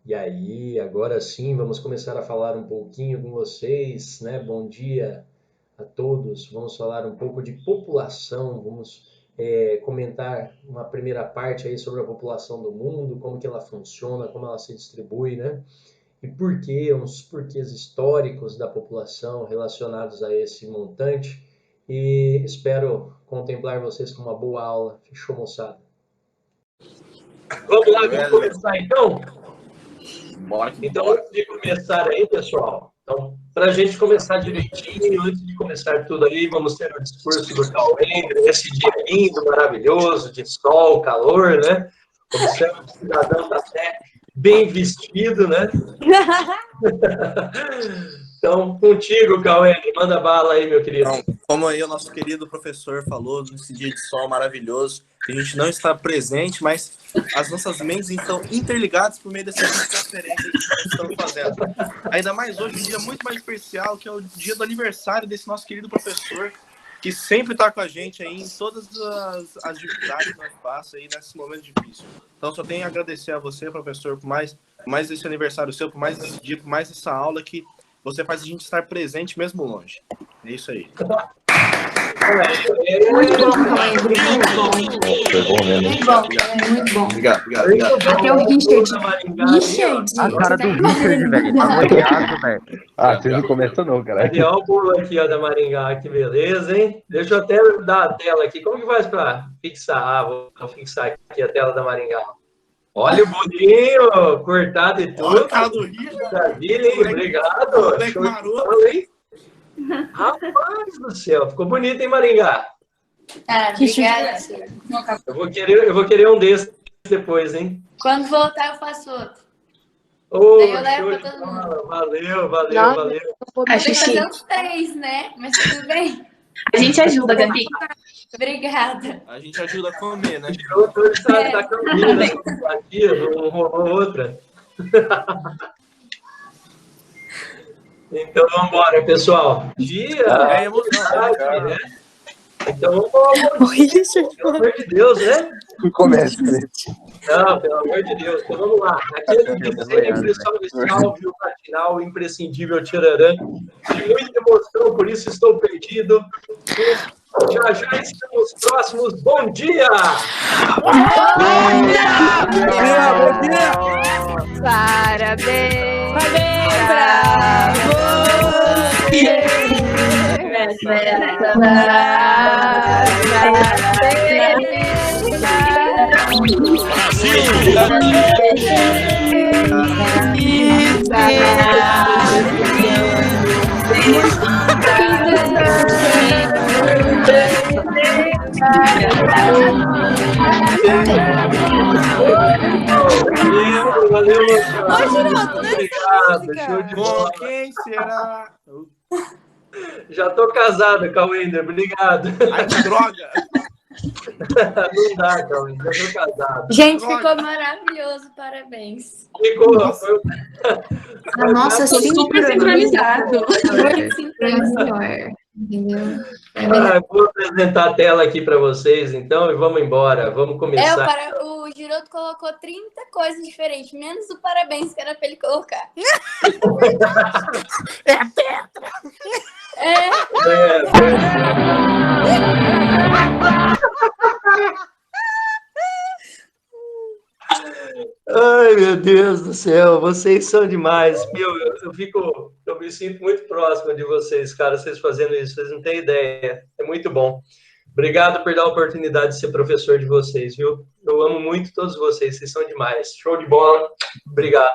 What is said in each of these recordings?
E aí, agora sim, vamos começar a falar um pouquinho com vocês, né? Bom dia a todos. Vamos falar um pouco de população, vamos comentar uma primeira parte aí sobre a população do mundo, como que ela funciona, como ela se distribui, né? E por quê, uns porquês históricos da população relacionados a esse montante. E espero contemplar vocês com uma boa aula. Fechou, moçada? Vamos lá, vamos começar então? Bora. Então, antes de começar aí, pessoal, então, para a gente começar direitinho, antes de começar tudo aí, vamos ter o discurso do Cauê, esse dia lindo, maravilhoso, de sol, calor, né? Observe, o cidadão está até bem vestido, né? Então, contigo, Cauê, manda bala aí, meu querido. Então, como aí o nosso querido professor falou, nesse dia de sol maravilhoso, que a gente não está presente, mas as nossas mentes estão interligadas por meio dessas transferências que nós estamos fazendo. Ainda mais hoje, um dia muito mais especial, que é o dia do aniversário desse nosso querido professor, que sempre está com a gente aí em todas as dificuldades que nós passamos aí nesse momento difícil. Então, só tenho a agradecer a você, professor, por mais esse aniversário seu, por mais esse dia, por mais essa aula que você faz a gente estar presente mesmo longe. É isso aí. Muito bom, Cauê. Foi bom mesmo. Muito bom, muito bom. Obrigado. Até o Richard. Richard? A cara do Richard, velho. Tá molhado, velho. Ah, vocês não começam não, cara. Cadê o pulo aqui, ó, da Maringá? Que beleza, hein? Deixa eu até dar a tela aqui. Como que faz para fixar? Ah, vou fixar aqui a tela da Maringá. Olha o bolinho, cortado e tudo. Olha a cara do Richard. Maravilha, hein? Obrigado. Moleque maroto. Hein? Rapaz do céu, ficou bonito, hein, Maringá? Ah, obrigada. Eu vou querer um desses depois, hein? Quando voltar, eu faço outro. Oh, Daí eu levo pra todo mundo. Valeu. Eu tenho que fazer uns 3, né? Mas tudo bem. A gente ajuda, Gabi. Obrigada. A gente ajuda a comer, né? Tirou toda essa caminha, aqui, não rolou outra. Então, vamos embora, pessoal. Dia, É emoção, né? Então, pelo amor de Deus, né? Começa, gente. Não, pelo amor de Deus. Então, vamos lá. Aquele que sempre salve o matinal, o imprescindível Tirarã. De muita emoção, por isso estou perdido. Já estamos próximos. Bom dia! Bom dia! Parabéns pra você! Valeu, Obrigado. show de bola. Com quem será? Já tô casado, Cauênder, obrigado. Ai, que droga! Não dá, Cauênder, já tô casado. Gente, ficou maravilhoso. Parabéns. Ficou. Nossa, super sincronizado. Melhor. Entendeu? Vou apresentar a tela aqui para vocês, então, e vamos embora. Vamos começar. O Giroto colocou 30 coisas diferentes, menos o parabéns que era para ele colocar. É a Petra! Ai, meu Deus do céu, vocês são demais. Eu me sinto muito próximo de vocês, cara, vocês fazendo isso, vocês não têm ideia. É muito bom. Obrigado por dar a oportunidade de ser professor de vocês, viu? Eu amo muito todos vocês são demais. Show de bola. Obrigado.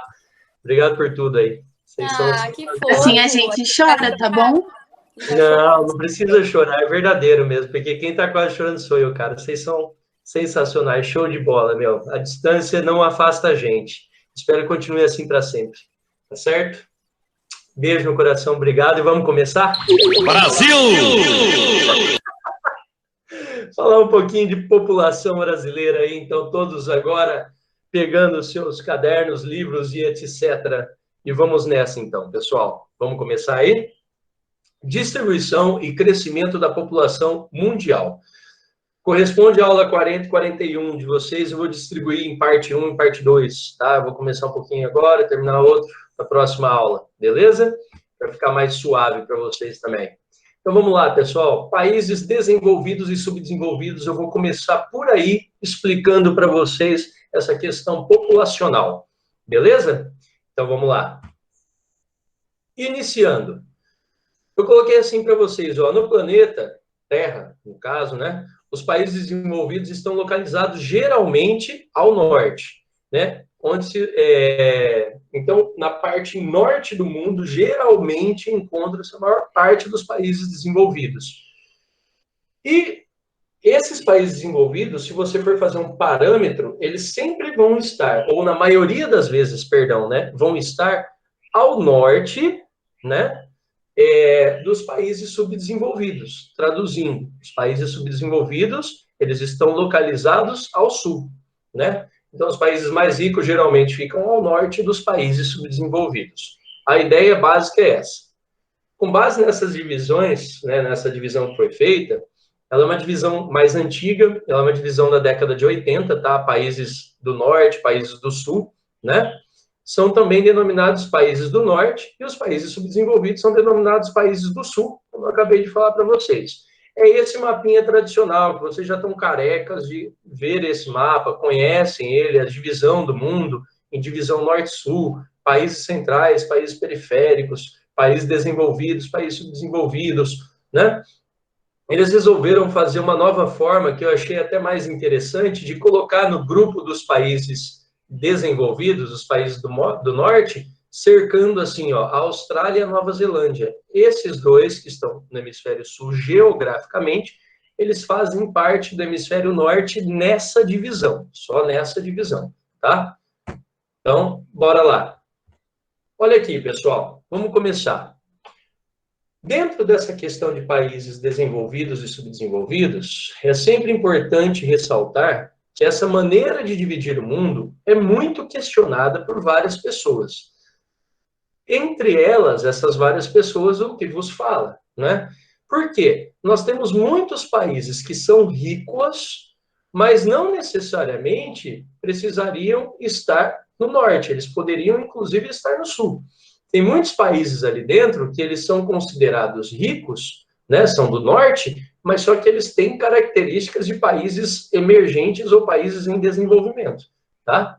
Obrigado por tudo aí. Vocês são... Que fofo. Assim a gente chora, tá bom? Não precisa chorar, é verdadeiro mesmo, porque quem tá quase chorando sou eu, cara. Vocês são sensacionais, show de bola, meu. A distância não afasta a gente. Espero que continue assim para sempre. Tá certo? Beijo no coração, obrigado. E vamos começar? Brasil! Falar um pouquinho de população brasileira aí, então todos agora pegando os seus cadernos, livros e etc. E vamos nessa então, pessoal. Vamos começar aí? Distribuição e crescimento da população mundial. Corresponde à aula 40 e 41 de vocês, eu vou distribuir em parte 1 e parte 2, tá? Eu vou começar um pouquinho agora, terminar outro na próxima aula, beleza? Para ficar mais suave para vocês também. Então vamos lá, pessoal. Países desenvolvidos e subdesenvolvidos, eu vou começar por aí explicando para vocês essa questão populacional, beleza? Então vamos lá. Iniciando. Eu coloquei assim para vocês, ó, no planeta Terra, no caso, né? Os países desenvolvidos estão localizados geralmente ao norte, né? Então, na parte norte do mundo, geralmente encontra-se a maior parte dos países desenvolvidos. E esses países desenvolvidos, se você for fazer um parâmetro, eles sempre vão estar, ou na maioria das vezes, perdão, né? Vão estar ao norte, né? Dos países subdesenvolvidos. Traduzindo, os países subdesenvolvidos, eles estão localizados ao sul, né? Então, os países mais ricos geralmente ficam ao norte dos países subdesenvolvidos. A ideia básica é essa. Com base nessas divisões, né, nessa divisão que foi feita, ela é uma divisão mais antiga, ela é uma divisão da década de 80, tá? Países do norte, países do sul, né? São também denominados países do norte, e os países subdesenvolvidos são denominados países do sul, como eu acabei de falar para vocês. É esse mapinha tradicional, que vocês já estão carecas de ver esse mapa, conhecem ele, a divisão do mundo, em divisão norte-sul, países centrais, países periféricos, países desenvolvidos, países subdesenvolvidos, né? Eles resolveram fazer uma nova forma, que eu achei até mais interessante, de colocar no grupo dos países desenvolvidos, os países do norte, cercando assim, ó, a Austrália e a Nova Zelândia. Esses dois, que estão no hemisfério sul geograficamente, eles fazem parte do hemisfério norte nessa divisão, só nessa divisão, tá? Então, bora lá. Olha aqui, pessoal, vamos começar. Dentro dessa questão de países desenvolvidos e subdesenvolvidos, é sempre importante ressaltar que essa maneira de dividir o mundo é muito questionada por várias pessoas. Entre elas, essas várias pessoas, o que vos fala, né? Por quê? Nós temos muitos países que são ricos, mas não necessariamente precisariam estar no norte, eles poderiam, inclusive, estar no sul. Tem muitos países ali dentro que eles são considerados ricos, né? São do norte, mas só que eles têm características de países emergentes ou países em desenvolvimento, tá?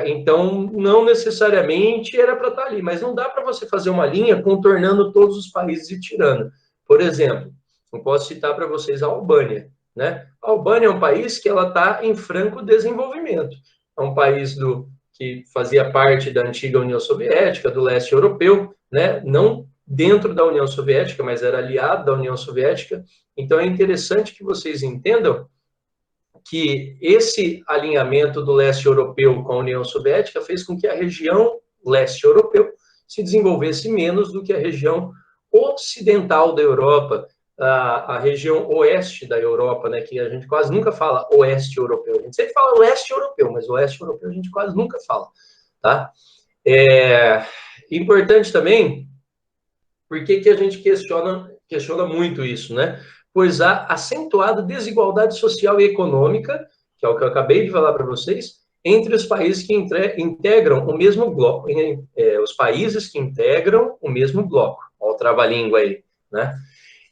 Então, não necessariamente era para estar ali, mas não dá para você fazer uma linha contornando todos os países e tirando. Por exemplo, eu posso citar para vocês a Albânia, né? A Albânia é um país que ela está em franco desenvolvimento. É um país que fazia parte da antiga União Soviética, do leste europeu, né? Não dentro da União Soviética, mas era aliado da União Soviética. Então, é interessante que vocês entendam que esse alinhamento do leste europeu com a União Soviética fez com que a região leste europeu se desenvolvesse menos do que a região ocidental da Europa, a região oeste da Europa, né, que a gente quase nunca fala oeste europeu. A gente sempre fala leste europeu, mas oeste europeu a gente quase nunca fala, tá? Importante também, por que a gente questiona muito isso, né? Pois há acentuada desigualdade social e econômica, que é o que eu acabei de falar para vocês, entre os países que integram o mesmo bloco, os países que integram o mesmo bloco. Olha o trava-língua aí, né?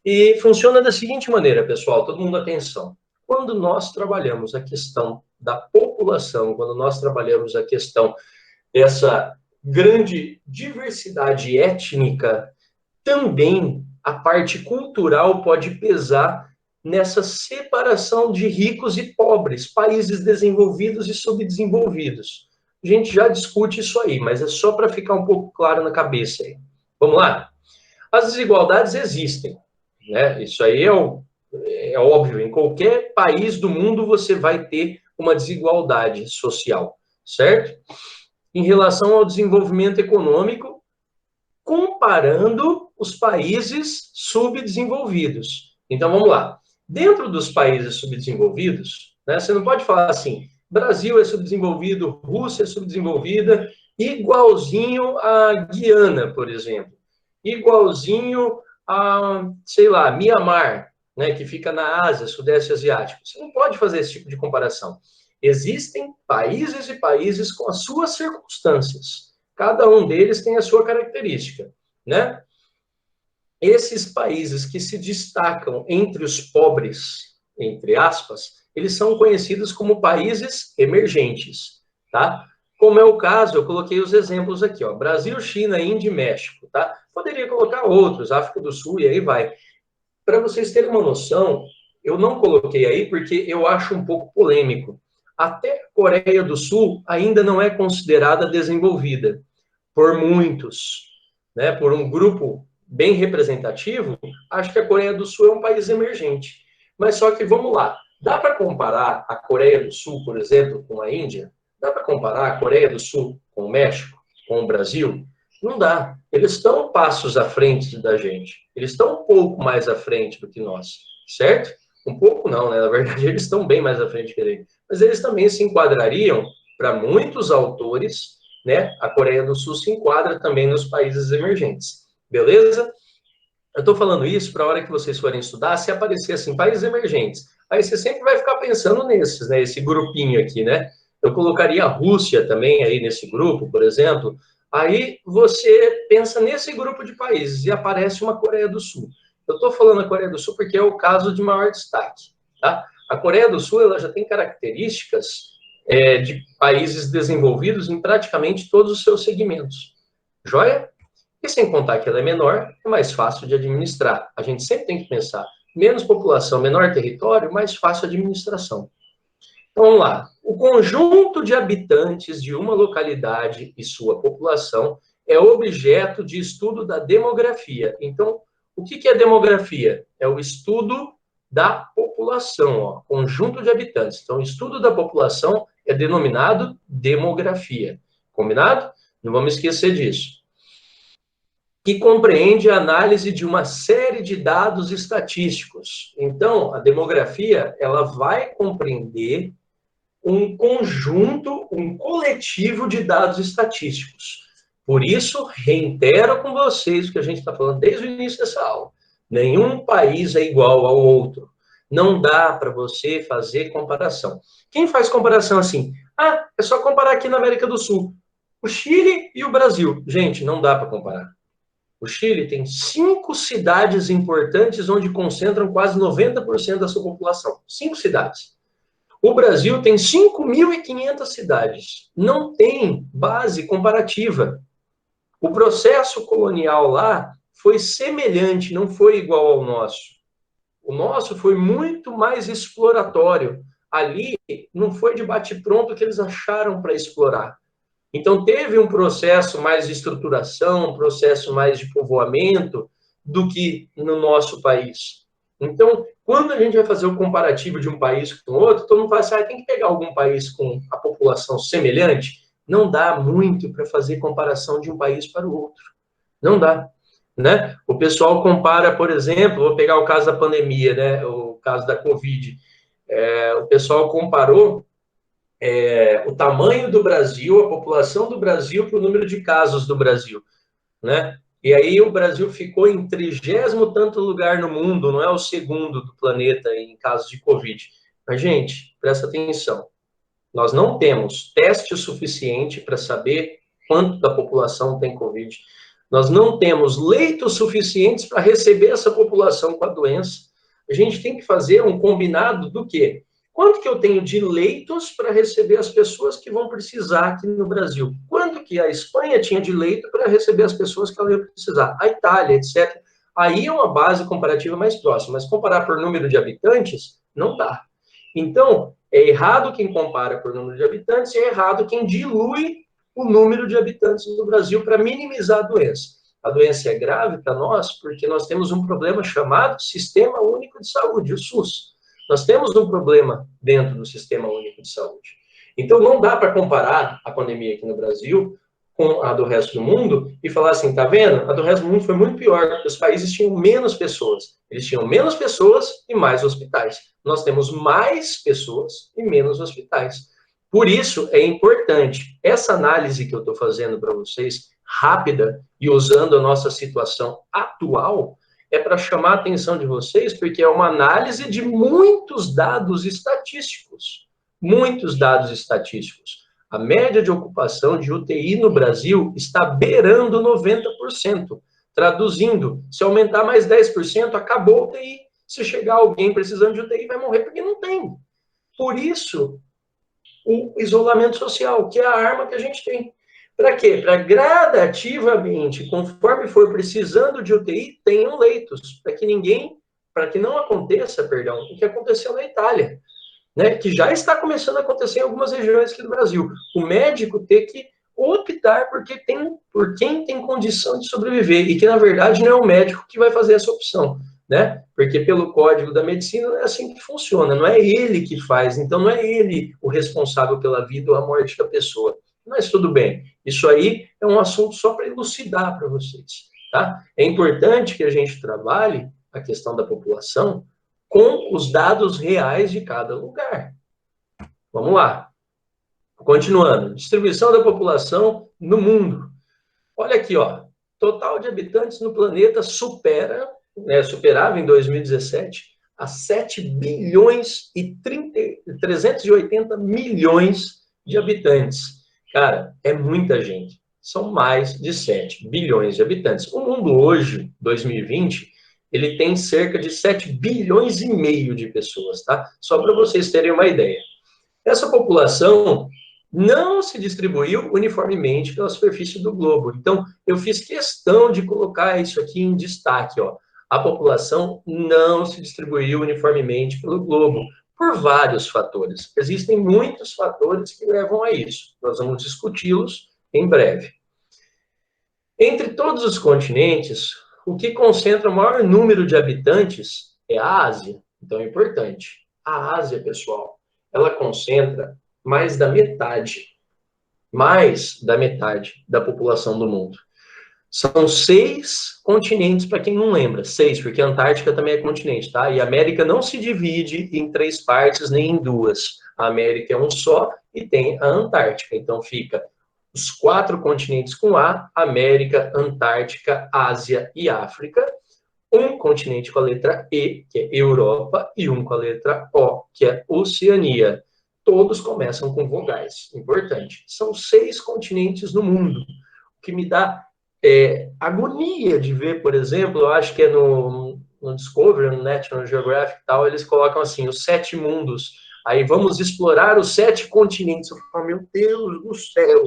E funciona da seguinte maneira, pessoal, todo mundo atenção. Quando nós trabalhamos a questão da população, quando nós trabalhamos a questão dessa grande diversidade étnica, também a parte cultural pode pesar nessa separação de ricos e pobres, países desenvolvidos e subdesenvolvidos. A gente já discute isso aí, mas é só para ficar um pouco claro na cabeça aí. Vamos lá? As desigualdades existem, né? Isso aí é óbvio. Em qualquer país do mundo você vai ter uma desigualdade social, certo? Em relação ao desenvolvimento econômico, comparando os países subdesenvolvidos. Então, vamos lá. Dentro dos países subdesenvolvidos, né, você não pode falar assim, Brasil é subdesenvolvido, Rússia é subdesenvolvida, igualzinho a Guiana, por exemplo. Igualzinho a, sei lá, Mianmar. né, que fica na Ásia, Sudeste Asiático. Você não pode fazer esse tipo de comparação. Existem países e países com as suas circunstâncias. Cada um deles tem a sua característica, né? Esses países que se destacam entre os pobres, entre aspas, eles são conhecidos como países emergentes, tá? Como é o caso, eu coloquei os exemplos aqui, ó, Brasil, China, Índia e México, tá? Poderia colocar outros, África do Sul e aí vai. Para vocês terem uma noção, eu não coloquei aí porque eu acho um pouco polêmico. Até a Coreia do Sul ainda não é considerada desenvolvida por muitos, né? Por um grupo bem representativo, acho que a Coreia do Sul é um país emergente. Mas só que, vamos lá, dá para comparar a Coreia do Sul, por exemplo, com a Índia? Dá para comparar a Coreia do Sul com o México, com o Brasil? Não dá. Eles estão passos à frente da gente. Eles estão um pouco mais à frente do que nós, certo? Um pouco não, né? Na verdade, eles estão bem mais à frente que a gente. Mas eles também se enquadrariam, para muitos autores, né? A Coreia do Sul se enquadra também nos países emergentes. Beleza? Eu estou falando isso para a hora que vocês forem estudar, se aparecer assim, países emergentes. Aí você sempre vai ficar pensando nesses, né? Esse grupinho aqui, né? Eu colocaria a Rússia também aí nesse grupo, por exemplo. Aí você pensa nesse grupo de países e aparece uma Coreia do Sul. Eu estou falando a Coreia do Sul porque é o caso de maior destaque, tá? A Coreia do Sul ela já tem características de países desenvolvidos em praticamente todos os seus segmentos. Joia? E sem contar que ela é menor, é mais fácil de administrar. A gente sempre tem que pensar, menos população, menor território, mais fácil administração. Então, vamos lá. O conjunto de habitantes de uma localidade e sua população é objeto de estudo da demografia. Então, o que é demografia? É o estudo da população, ó, conjunto de habitantes. Então, o estudo da população é denominado demografia. Combinado? Não vamos esquecer disso. Que compreende a análise de uma série de dados estatísticos. Então, a demografia, ela vai compreender um conjunto, um coletivo de dados estatísticos. Por isso, reitero com vocês o que a gente está falando desde o início dessa aula. Nenhum país é igual ao outro. Não dá para você fazer comparação. Quem faz comparação assim? Ah, é só comparar aqui na América do Sul. O Chile e o Brasil. Gente, não dá para comparar. O Chile tem 5 cidades importantes onde concentram quase 90% da sua população. 5 cidades. O Brasil tem 5.500 cidades. Não tem base comparativa. O processo colonial lá foi semelhante, não foi igual ao nosso. O nosso foi muito mais exploratório. Ali não foi de bate-pronto que eles acharam para explorar. Então, teve um processo mais de estruturação, um processo mais de povoamento do que no nosso país. Então, quando a gente vai fazer o comparativo de um país com outro, todo mundo fala assim, tem que pegar algum país com a população semelhante. Não dá muito para fazer comparação de um país para o outro. Não dá. Né? O pessoal compara, por exemplo, vou pegar o caso da pandemia, né? O caso da Covid. O pessoal comparou o tamanho do Brasil, a população do Brasil para o número de casos do Brasil, né? E aí o Brasil ficou em 30º tanto lugar no mundo, não é o segundo do planeta em casos de Covid. Mas, gente, presta atenção. Nós não temos teste suficiente para saber quanto da população tem Covid. Nós não temos leitos suficientes para receber essa população com a doença. A gente tem que fazer um combinado do quê? Quanto que eu tenho de leitos para receber as pessoas que vão precisar aqui no Brasil? Quanto que a Espanha tinha de leito para receber as pessoas que ela ia precisar? A Itália, etc. Aí é uma base comparativa mais próxima, mas comparar por número de habitantes, não dá. Então, é errado quem compara por número de habitantes e é errado quem dilui o número de habitantes do Brasil para minimizar a doença. A doença é grave para nós porque nós temos um problema chamado Sistema Único de Saúde, o SUS. Nós temos um problema dentro do Sistema Único de Saúde. Então, não dá para comparar a pandemia aqui no Brasil com a do resto do mundo e falar assim, tá vendo? A do resto do mundo foi muito pior, porque os países tinham menos pessoas. Eles tinham menos pessoas e mais hospitais. Nós temos mais pessoas e menos hospitais. Por isso, é importante, essa análise que eu estou fazendo para vocês, rápida, e usando a nossa situação atual, é para chamar a atenção de vocês, porque é uma análise de muitos dados estatísticos. Muitos dados estatísticos. A média de ocupação de UTI no Brasil está beirando 90%. Traduzindo, se aumentar mais 10%, acabou a UTI. Se chegar alguém precisando de UTI, vai morrer porque não tem. Por isso, o isolamento social, que é a arma que a gente tem. Para quê? Para gradativamente, conforme for precisando de UTI, tenham leitos. Para que não aconteça, perdão, o que aconteceu na Itália, né? Que já está começando a acontecer em algumas regiões aqui do Brasil. O médico ter que optar por quem tem condição de sobreviver, e que, na verdade, não é o médico que vai fazer essa opção, né? Porque pelo Código da Medicina não é assim que funciona, não é ele que faz, então não é ele o responsável pela vida ou a morte da pessoa. Mas tudo bem, isso aí é um assunto só para elucidar para vocês, tá? É importante que a gente trabalhe a questão da população com os dados reais de cada lugar. Vamos lá. Continuando. Distribuição da população no mundo. Olha aqui, ó. Total de habitantes no planeta superava em 2017 a 7 bilhões e 380 milhões de habitantes. Cara, é muita gente. São mais de 7 bilhões de habitantes. O mundo hoje, 2020, ele tem cerca de 7 bilhões e meio de pessoas, tá? Só para vocês terem uma ideia. Essa população não se distribuiu uniformemente pela superfície do globo. Então, eu fiz questão de colocar isso aqui em destaque, ó. A população não se distribuiu uniformemente pelo globo, por vários fatores. Existem muitos fatores que levam a isso. Nós vamos discuti-los em breve. Entre todos os continentes, o que concentra o maior número de habitantes é a Ásia. Então, é importante. A Ásia, pessoal, ela concentra mais da metade da população do mundo. São 6 continentes, para quem não lembra. 6, porque a Antártica também é continente, tá? E a América não se divide em 3 partes, nem em 2. A América é um só e tem a Antártica. Então, fica os 4 continentes com A: América, Antártica, Ásia e África. Um continente com a letra E, que é Europa, e um com a letra O, que é Oceania. Todos começam com vogais. Importante. São 6 continentes no mundo. O que me dá agonia de ver, por exemplo, eu acho que é no Discovery, no National Geographic e tal, eles colocam assim, os 7 mundos. Aí vamos explorar os 7 continentes. Eu falo, meu Deus do céu.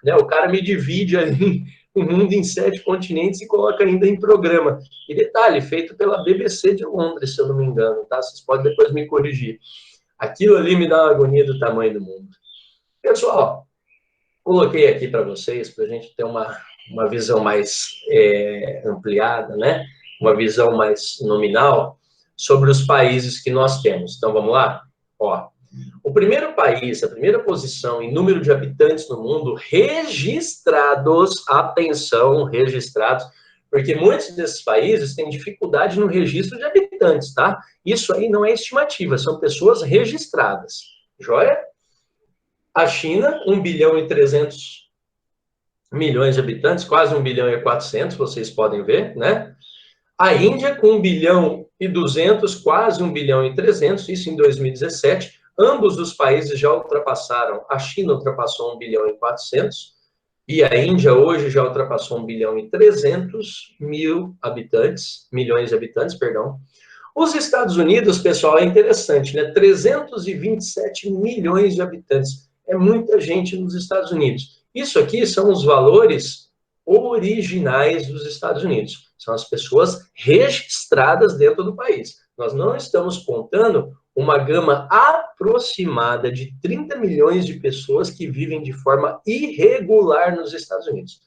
Né? O cara me divide ali o mundo em 7 continentes e coloca ainda em programa. E detalhe, feito pela BBC de Londres, se eu não me engano, tá? Vocês podem depois me corrigir. Aquilo ali me dá uma agonia do tamanho do mundo. Pessoal, coloquei aqui para vocês, para a gente ter uma visão mais ampliada, né? Uma visão mais nominal sobre os países que nós temos. Então, vamos lá? Ó, o primeiro país, a primeira posição em número de habitantes no mundo registrados, atenção, registrados, porque muitos desses países têm dificuldade no registro de habitantes, tá? Isso aí não é estimativa, são pessoas registradas. Joia? A China, 1 bilhão e 300 milhões de habitantes, quase 1 bilhão e 400, vocês podem ver, né? A Índia, com 1 bilhão e 200, quase 1 bilhão e 300, isso em 2017. Ambos os países já ultrapassaram, a China ultrapassou 1 bilhão e 400, e a Índia hoje já ultrapassou 1 bilhão e 300 milhões de habitantes, perdão. Os Estados Unidos, pessoal, é interessante, né? 327 milhões de habitantes. É muita gente nos Estados Unidos. Isso aqui são os valores originais dos Estados Unidos. São as pessoas registradas dentro do país. Nós não estamos contando uma gama aproximada de 30 milhões de pessoas que vivem de forma irregular nos Estados Unidos.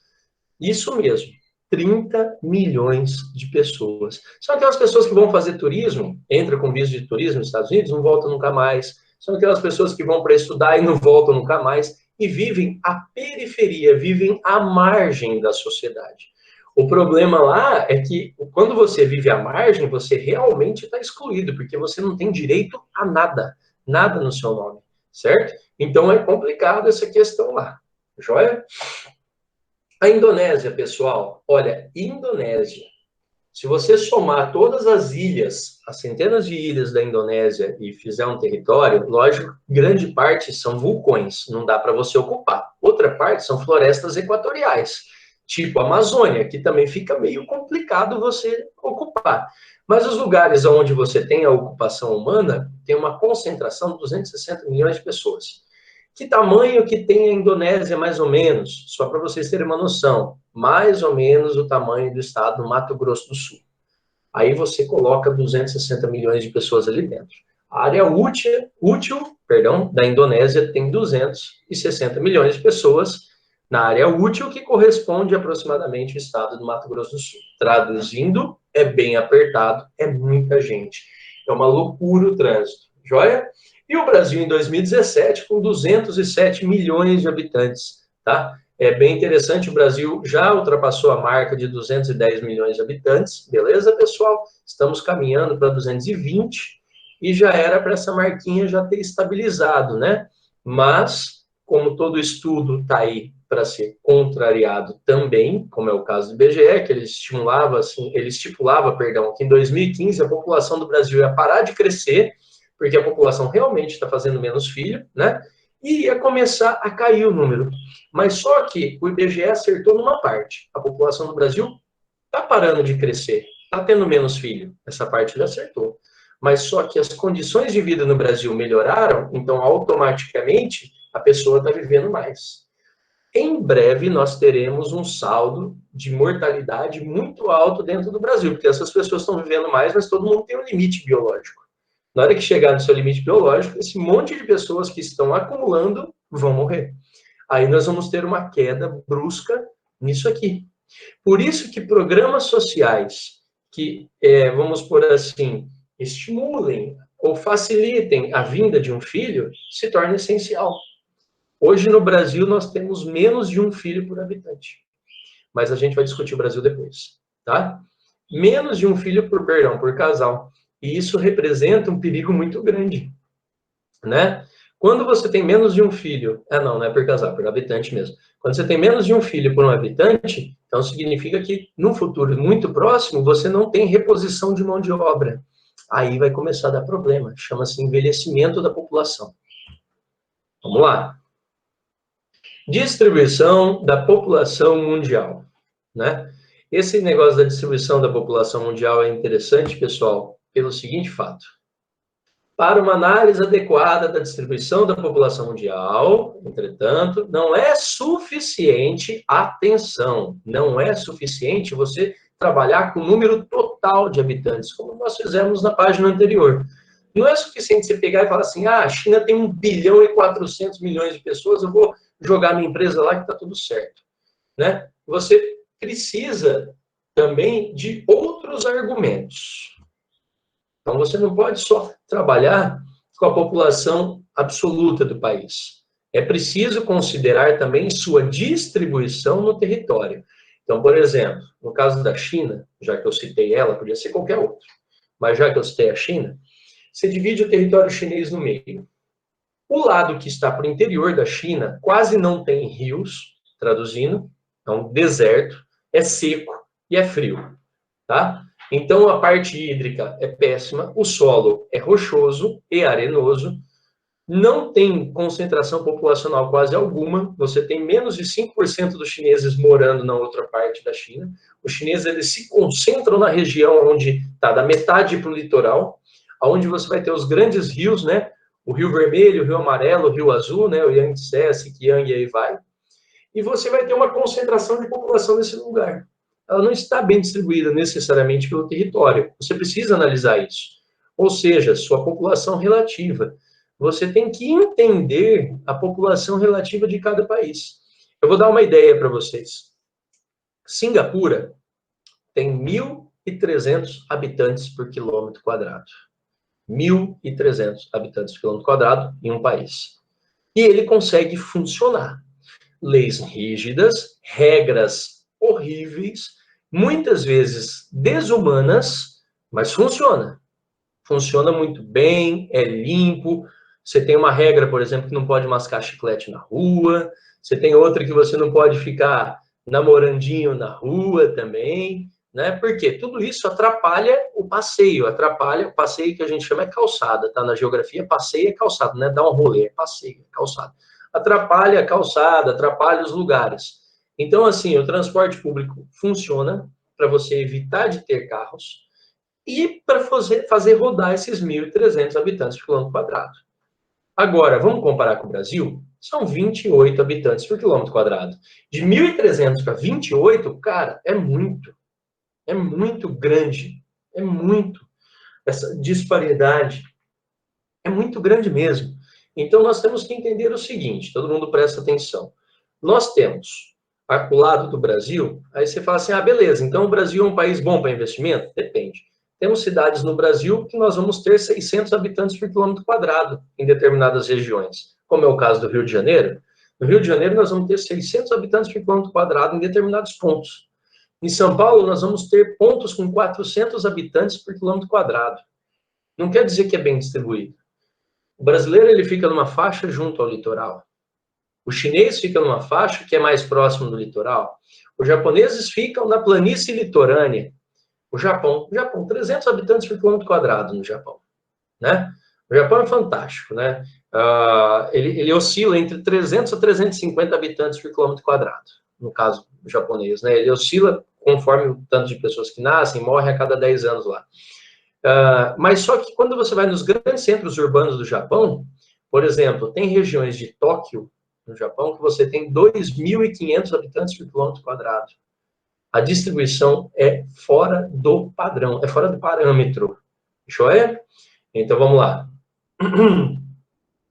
Isso mesmo, 30 milhões de pessoas. São aquelas pessoas que vão fazer turismo, entram com visto de turismo nos Estados Unidos, não voltam nunca mais. São aquelas pessoas que vão para estudar e não voltam nunca mais. E vivem à periferia, vivem à margem da sociedade. O problema lá é que, quando você vive à margem, você realmente está excluído, porque você não tem direito a nada, nada no seu nome, certo? Então, é complicado essa questão lá, joia? A Indonésia, pessoal, olha, Indonésia, Se você somar todas as ilhas, as centenas de ilhas da Indonésia e fizer um território, lógico, grande parte são vulcões, não dá para você ocupar. Outra parte são florestas equatoriais, tipo a Amazônia, que também fica meio complicado você ocupar. Mas os lugares onde você tem a ocupação humana, tem uma concentração de 260 milhões de pessoas. Que tamanho que tem a Indonésia, mais ou menos? Só para vocês terem uma noção. Mais ou menos o tamanho do estado do Mato Grosso do Sul. Aí você coloca 260 milhões de pessoas ali dentro. A área útil da Indonésia tem 260 milhões de pessoas na área útil, que corresponde aproximadamente ao estado do Mato Grosso do Sul. Traduzindo, é bem apertado, é muita gente. É uma loucura o trânsito, joia? E o Brasil, em 2017, com 207 milhões de habitantes, tá? É bem interessante, o Brasil já ultrapassou a marca de 210 milhões de habitantes, beleza, pessoal? Estamos caminhando para 220 e já era para essa marquinha já ter estabilizado, né? Mas, como todo estudo está aí para ser contrariado também, como é o caso do IBGE, que ele estipulava, que em 2015 a população do Brasil ia parar de crescer, porque a população realmente está fazendo menos filho, né? E ia começar a cair o número. Mas só que o IBGE acertou numa parte. A população do Brasil está parando de crescer, está tendo menos filho. Essa parte ele acertou. Mas só que as condições de vida no Brasil melhoraram, então automaticamente a pessoa está vivendo mais. Em breve nós teremos um saldo de mortalidade muito alto dentro do Brasil, porque essas pessoas estão vivendo mais, mas todo mundo tem um limite biológico. Na hora que chegar no seu limite biológico, esse monte de pessoas que estão acumulando vão morrer. Aí nós vamos ter uma queda brusca nisso aqui. Por isso que programas sociais que, vamos por assim, estimulem ou facilitem a vinda de um filho, se torna essencial. Hoje no Brasil nós temos menos de um filho por habitante. Mas a gente vai discutir o Brasil depois, tá? Menos de um filho por casal. E isso representa um perigo muito grande, né? Quando você tem menos de um filho, não é por casal, por habitante mesmo. Quando você tem menos de um filho por um habitante, então significa que no futuro muito próximo você não tem reposição de mão de obra. Aí vai começar a dar problema, chama-se envelhecimento da população. Vamos lá. Distribuição da população mundial, né? Esse negócio da distribuição da população mundial é interessante, pessoal, pelo seguinte fato. Para uma análise adequada da distribuição da população mundial, entretanto, não é suficiente, atenção, não é suficiente você trabalhar com o número total de habitantes, como nós fizemos na página anterior. Não é suficiente você pegar e falar assim, a China tem 1 bilhão e 400 milhões de pessoas, eu vou jogar minha empresa lá que está tudo certo, né? Você precisa também de outros argumentos. Então, você não pode só trabalhar com a população absoluta do país. É preciso considerar também sua distribuição no território. Então, por exemplo, no caso da China, já que eu citei ela, podia ser qualquer outro, mas já que eu citei a China, você divide o território chinês no meio. O lado que está para o interior da China quase não tem rios, traduzindo, é um deserto, é seco e é frio, tá? Então, a parte hídrica é péssima, o solo é rochoso e arenoso, não tem concentração populacional quase alguma, você tem menos de 5% dos chineses morando na outra parte da China. Os chineses eles se concentram na região onde está da metade para o litoral, onde você vai ter os grandes rios, né? O Rio Vermelho, o Rio Amarelo, o Rio Azul, né? O Yangtze, Sikiang e aí vai. E você vai ter uma concentração de população nesse lugar. Ela não está bem distribuída necessariamente pelo território. Você precisa analisar isso. Ou seja, sua população relativa. Você tem que entender a população relativa de cada país. Eu vou dar uma ideia para vocês. Singapura tem 1.300 habitantes por quilômetro quadrado. 1.300 habitantes por quilômetro quadrado em um país. E ele consegue funcionar. Leis rígidas, regras horríveis, muitas vezes desumanas, mas funciona. Funciona muito bem, é limpo. Você tem uma regra, por exemplo, que não pode mascar chiclete na rua. Você tem outra que você não pode ficar namorandinho na rua também, né? Porque tudo isso atrapalha o passeio que a gente chama é calçada, tá? Na geografia, passeio é calçada, não é dar um rolê, é passeio, é calçada. Atrapalha a calçada, atrapalha os lugares. Então, assim, o transporte público funciona para você evitar de ter carros e para fazer rodar esses 1.300 habitantes por quilômetro quadrado. Agora, vamos comparar com o Brasil? São 28 habitantes por quilômetro quadrado. De 1.300 para 28, cara, é muito grande. É muito. Essa disparidade é muito grande mesmo. Então, nós temos que entender o seguinte, todo mundo presta atenção. Nós temos o lado do Brasil, aí você fala assim, beleza, então o Brasil é um país bom para investimento? Depende. Temos cidades no Brasil que nós vamos ter 600 habitantes por quilômetro quadrado em determinadas regiões, como é o caso do Rio de Janeiro. No Rio de Janeiro, nós vamos ter 600 habitantes por quilômetro quadrado em determinados pontos. Em São Paulo, nós vamos ter pontos com 400 habitantes por quilômetro quadrado. Não quer dizer que é bem distribuído. O brasileiro, ele fica numa faixa junto ao litoral. O chinês fica numa faixa que é mais próximo do litoral. Os japoneses ficam na planície litorânea. O Japão, 300 habitantes por quilômetro quadrado no Japão, né? O Japão é fantástico, né? Ele oscila entre 300 a 350 habitantes por quilômetro quadrado, no caso japonês, né? Ele oscila conforme o tanto de pessoas que nascem, morrem a cada 10 anos lá. Mas só que quando você vai nos grandes centros urbanos do Japão, por exemplo, tem regiões de Tóquio, no Japão, que você tem 2.500 habitantes por quilômetro quadrado. A distribuição é fora do padrão, é fora do parâmetro. Joia? Então, vamos lá.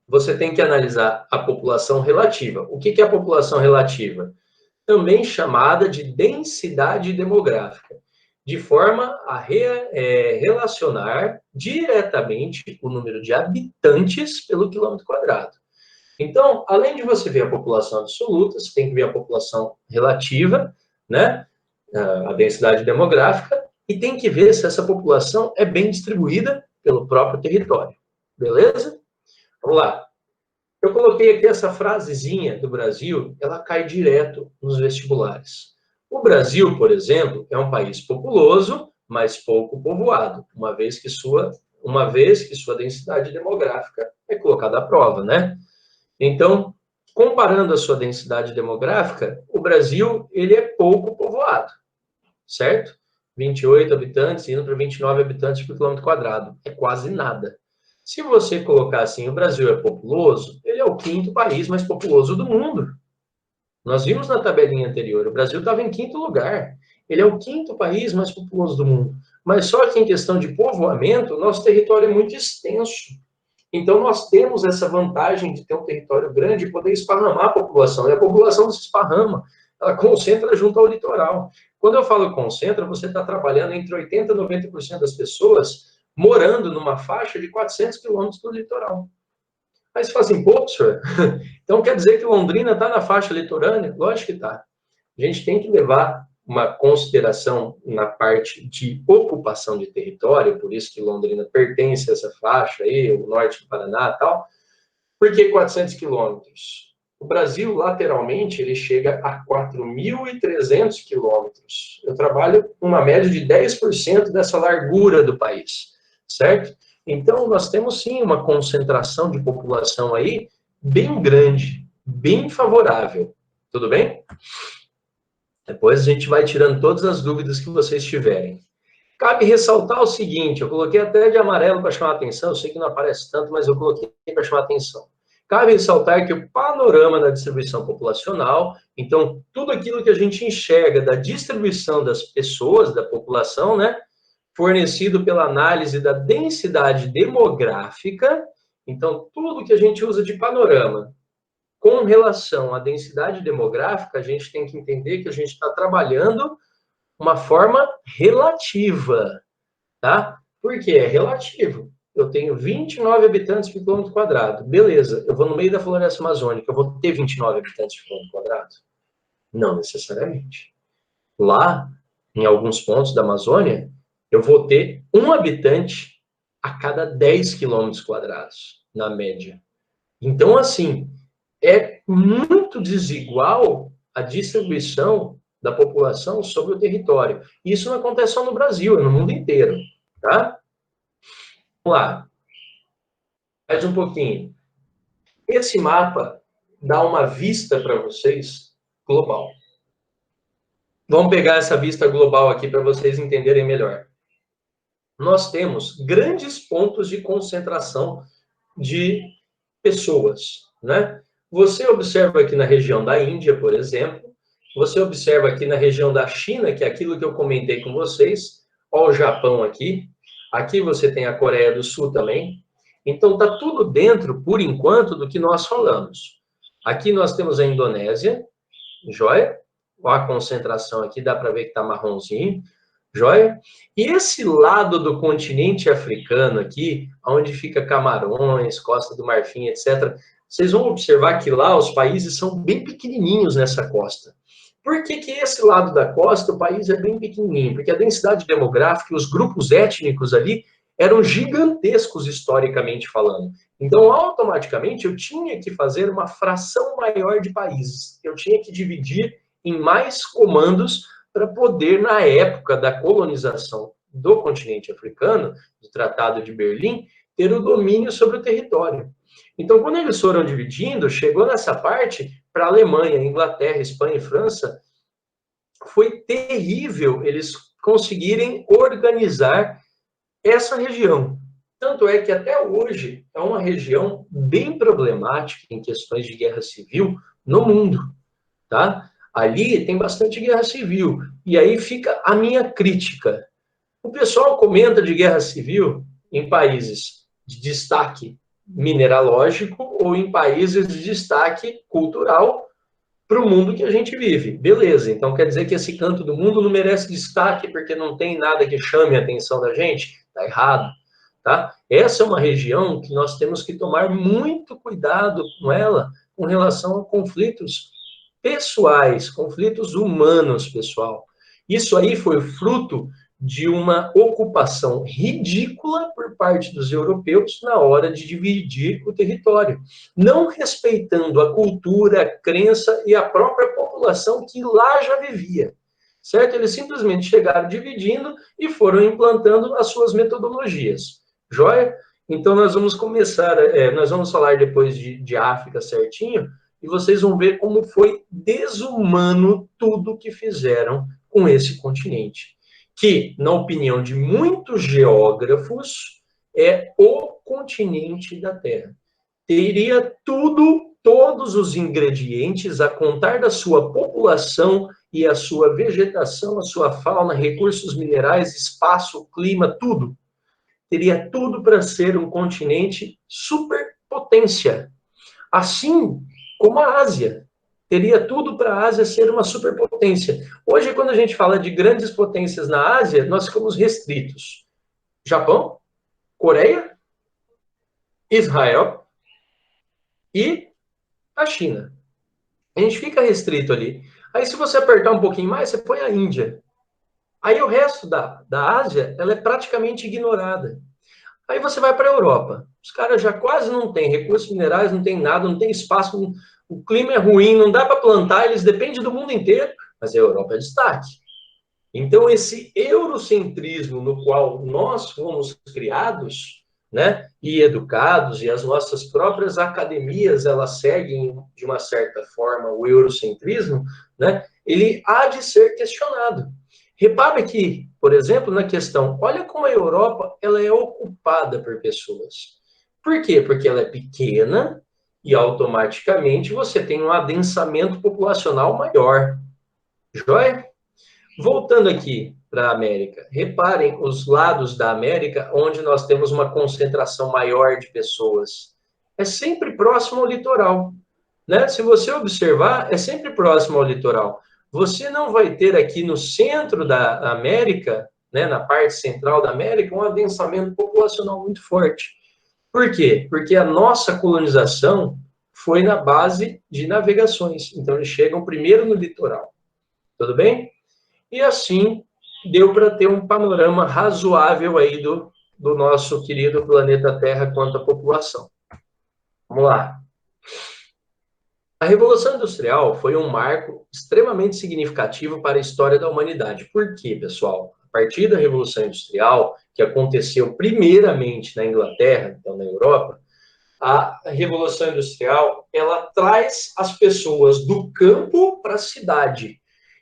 Você tem que analisar a população relativa. O que é a população relativa? Também chamada de densidade demográfica, de forma a relacionar diretamente o número de habitantes pelo quilômetro quadrado. Então, além de você ver a população absoluta, você tem que ver a população relativa, né? A densidade demográfica, e tem que ver se essa população é bem distribuída pelo próprio território. Beleza? Vamos lá. Eu coloquei aqui essa frasezinha do Brasil, ela cai direto nos vestibulares. O Brasil, por exemplo, é um país populoso, mas pouco povoado, uma vez que sua densidade demográfica é colocada à prova, né? Então, comparando a sua densidade demográfica, o Brasil, ele é pouco povoado, certo? 28 habitantes indo para 29 habitantes por quilômetro quadrado. É quase nada. Se você colocar assim, o Brasil é populoso, ele é o 5º país mais populoso do mundo. Nós vimos na tabelinha anterior, o Brasil estava em 5º lugar. Ele é o 5º país mais populoso do mundo. Mas só que em questão de povoamento, nosso território é muito extenso. Então, nós temos essa vantagem de ter um território grande e poder esparramar a população. E a população não se esparrama, ela concentra junto ao litoral. Quando eu falo concentra, você está trabalhando entre 80% e 90% das pessoas morando numa faixa de 400 quilômetros do litoral. Aí você fala assim, pô, senhor, então quer dizer que Londrina está na faixa litorânea? Lógico que está. A gente tem que levar uma consideração na parte de ocupação de território, por isso que Londrina pertence a essa faixa aí, o norte do Paraná e tal. Por que 400 quilômetros? O Brasil, lateralmente, ele chega a 4.300 quilômetros. Eu trabalho com uma média de 10% dessa largura do país, certo? Então, nós temos, sim, uma concentração de população aí bem grande, bem favorável. Tudo bem? Depois a gente vai tirando todas as dúvidas que vocês tiverem. Cabe ressaltar o seguinte, eu coloquei até de amarelo para chamar a atenção, eu sei que não aparece tanto, mas eu coloquei para chamar a atenção. Cabe ressaltar que o panorama da distribuição populacional, então, tudo aquilo que a gente enxerga da distribuição das pessoas, da população, né, fornecido pela análise da densidade demográfica, então, tudo que a gente usa de panorama com relação à densidade demográfica, a gente tem que entender que a gente está trabalhando uma forma relativa, tá? Por quê? É relativo. Eu tenho 29 habitantes por quilômetro quadrado. Beleza, eu vou no meio da floresta amazônica, eu vou ter 29 habitantes por quilômetro quadrado? Não necessariamente. Lá, em alguns pontos da Amazônia, eu vou ter um habitante a cada 10 quilômetros quadrados, na média. Então, assim, é muito desigual a distribuição da população sobre o território. Isso não acontece só no Brasil, é no mundo inteiro, tá? Vamos lá. Mais um pouquinho. Esse mapa dá uma vista para vocês global. Vamos pegar essa vista global aqui para vocês entenderem melhor. Nós temos grandes pontos de concentração de pessoas, né? Você observa aqui na região da Índia, por exemplo, você observa aqui na região da China, que é aquilo que eu comentei com vocês, ó o Japão aqui, aqui você tem a Coreia do Sul também, então tá tudo dentro, por enquanto, do que nós falamos. Aqui nós temos a Indonésia, joia? Ó a concentração aqui, dá para ver que tá marronzinho, joia? E esse lado do continente africano aqui, onde fica Camarões, Costa do Marfim, etc., vocês vão observar que lá os países são bem pequenininhos nessa costa. Por que que esse lado da costa, o país é bem pequenininho? Porque a densidade demográfica e os grupos étnicos ali eram gigantescos historicamente falando. Então, automaticamente, eu tinha que fazer uma fração maior de países. Eu tinha que dividir em mais comandos para poder, na época da colonização do continente africano, do Tratado de Berlim, ter o domínio sobre o território. Então, quando eles foram dividindo, chegou nessa parte, para a Alemanha, Inglaterra, Espanha e França, foi terrível eles conseguirem organizar essa região. Tanto é que até hoje é uma região bem problemática em questões de guerra civil no mundo, tá? Ali tem bastante guerra civil. E aí fica a minha crítica. O pessoal comenta de guerra civil em países de destaque mineralógico ou em países de destaque cultural para o mundo que a gente vive. Beleza, então quer dizer que esse canto do mundo não merece destaque porque não tem nada que chame a atenção da gente? Tá errado, tá? Essa é uma região que nós temos que tomar muito cuidado com ela com relação a conflitos pessoais, conflitos humanos, pessoal. Isso aí foi fruto de uma ocupação ridícula por parte dos europeus na hora de dividir o território, não respeitando a cultura, a crença e a própria população que lá já vivia, certo? Eles simplesmente chegaram dividindo e foram implantando as suas metodologias, joia? Então nós vamos começar, nós vamos falar depois de África certinho, e vocês vão ver como foi desumano tudo que fizeram com esse continente, que, na opinião de muitos geógrafos, é o continente da Terra. Teria tudo, todos os ingredientes, a contar da sua população e a sua vegetação, a sua fauna, recursos minerais, espaço, clima, tudo. Teria tudo para ser um continente superpotência. Assim como a Ásia. Teria tudo para a Ásia ser uma superpotência. Hoje, quando a gente fala de grandes potências na Ásia, nós ficamos restritos. Japão, Coreia, Israel e a China. A gente fica restrito ali. Aí, se você apertar um pouquinho mais, você põe a Índia. Aí, o resto da Ásia, ela é praticamente ignorada. Aí, você vai para a Europa. Os caras já quase não têm recursos minerais, não tem nada, não tem espaço, o clima é ruim, não dá para plantar, eles dependem do mundo inteiro, mas a Europa é destaque. Então, esse eurocentrismo no qual nós fomos criados, né, e educados, e as nossas próprias academias, elas seguem, de uma certa forma, o eurocentrismo, né, ele há de ser questionado. Repare que, por exemplo, na questão, olha como a Europa ela é ocupada por pessoas. Por quê? Porque ela é pequena e automaticamente você tem um adensamento populacional maior. Joia? Voltando aqui para a América, reparem os lados da América onde nós temos uma concentração maior de pessoas. É sempre próximo ao litoral, né? Se você observar, é sempre próximo ao litoral. Você não vai ter aqui no centro da América, né, na parte central da América, um adensamento populacional muito forte. Por quê? Porque a nossa colonização foi na base de navegações. Então, eles chegam primeiro no litoral. Tudo bem? E assim, deu para ter um panorama razoável aí do nosso querido planeta Terra quanto à população. Vamos lá. A Revolução Industrial foi um marco extremamente significativo para a história da humanidade. Por quê, pessoal? A partir da Revolução Industrial, que aconteceu primeiramente na Inglaterra, então na Europa, a Revolução Industrial, ela traz as pessoas do campo para a cidade,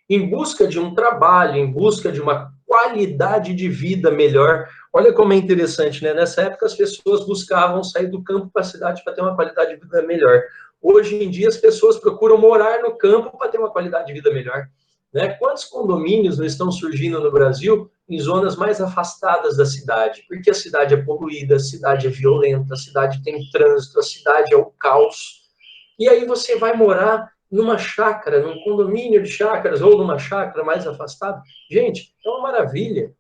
em busca de um trabalho, em busca de uma qualidade de vida melhor. Olha como é interessante, né? Nessa época as pessoas buscavam sair do campo para a cidade para ter uma qualidade de vida melhor. Hoje em dia as pessoas procuram morar no campo para ter uma qualidade de vida melhor. Né? Quantos condomínios não estão surgindo no Brasil em zonas mais afastadas da cidade? Porque a cidade é poluída, a cidade é violenta, a cidade tem trânsito, a cidade é o caos. E aí você vai morar numa chácara, num condomínio de chácaras, ou numa chácara mais afastada. Gente, é uma maravilha.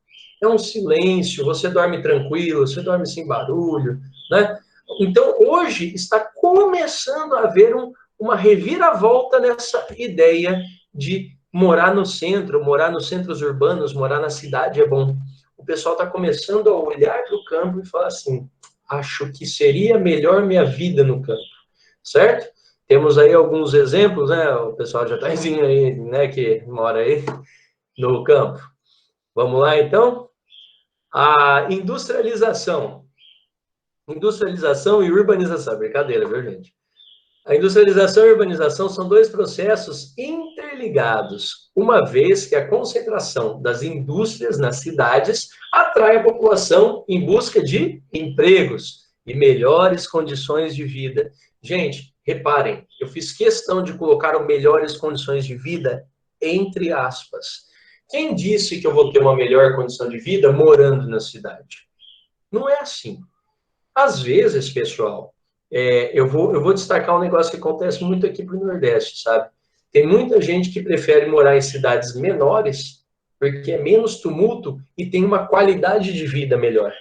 É um silêncio, você dorme tranquilo, você dorme sem barulho, né? Então, hoje está começando a haver uma reviravolta nessa ideia de morar no centro, morar nos centros urbanos, morar na cidade é bom. O pessoal está começando a olhar para o campo e falar assim, acho que seria melhor minha vida no campo, certo? Temos aí alguns exemplos, né? O pessoal já está dizendo aí, né, que mora aí no campo. Vamos lá, então? A industrialização. Industrialização e urbanização. Brincadeira, viu, gente? A industrialização e a urbanização são dois processos interligados, uma vez que a concentração das indústrias nas cidades atrai a população em busca de empregos e melhores condições de vida. Gente, reparem, eu fiz questão de colocar o melhores condições de vida entre aspas. Quem disse que eu vou ter uma melhor condição de vida morando na cidade? Não é assim. Às vezes, pessoal, eu vou destacar um negócio que acontece muito aqui para o Nordeste, sabe? Tem muita gente que prefere morar em cidades menores, porque é menos tumulto e tem uma qualidade de vida melhor.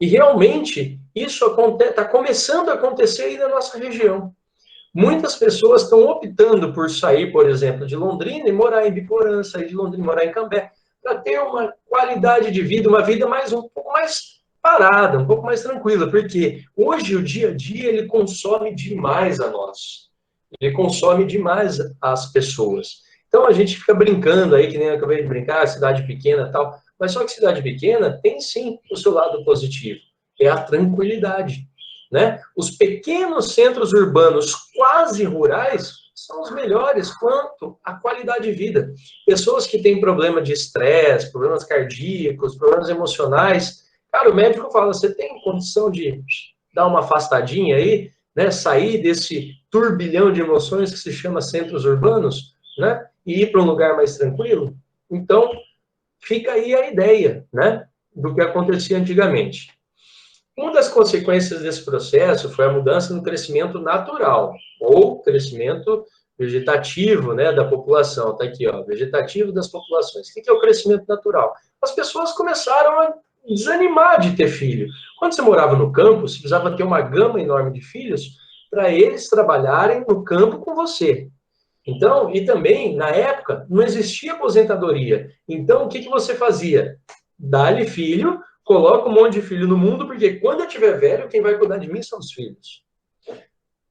E realmente, isso está começando a acontecer aí na nossa região. Muitas pessoas estão optando por sair, por exemplo, de Londrina e morar em Biporã, sair de Londrina e morar em Cambé, para ter uma qualidade de vida, uma vida um pouco mais parada, um pouco mais tranquila, porque hoje o dia a dia ele consome demais a nós, ele consome demais as pessoas. Então a gente fica brincando aí, que nem eu acabei de brincar, cidade pequena e tal, mas só que cidade pequena tem sim o seu lado positivo, é a tranquilidade, né? Os pequenos centros urbanos quase rurais são os melhores quanto à qualidade de vida. Pessoas que têm problema de estresse, problemas cardíacos, problemas emocionais, cara, o médico fala, você tem condição de dar uma afastadinha aí, né, sair desse turbilhão de emoções que se chama centros urbanos, né, e ir para um lugar mais tranquilo? Então, fica aí a ideia, né, do que acontecia antigamente. Uma das consequências desse processo foi a mudança no crescimento natural, ou crescimento vegetativo, né, da população. Está aqui, ó, vegetativo das populações. O que é o crescimento natural? As pessoas começaram a desanimar de ter filho. Quando você morava no campo, você precisava ter uma gama enorme de filhos para eles trabalharem no campo com você. Então, e também, na época, não existia aposentadoria. Então, o que você fazia? Dá-lhe filho, coloca um monte de filho no mundo, porque quando eu tiver velho, quem vai cuidar de mim são os filhos.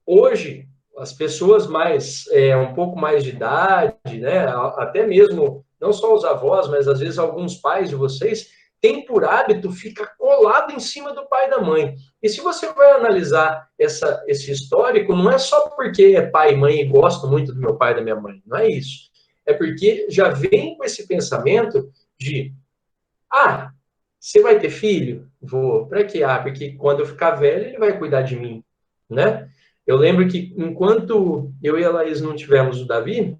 Hoje, as pessoas um pouco mais de idade, né, até mesmo, não só os avós, mas às vezes alguns pais de vocês, têm por hábito ficar colado em cima do pai e da mãe. E se você vai analisar esse histórico, não é só porque é pai e mãe e gosto muito do meu pai e da minha mãe, não é isso. É porque já vem com esse pensamento de, você vai ter filho? Vou. Para quê? Porque quando eu ficar velho, ele vai cuidar de mim, né? Eu lembro que enquanto eu e a Laís não tivemos o Davi,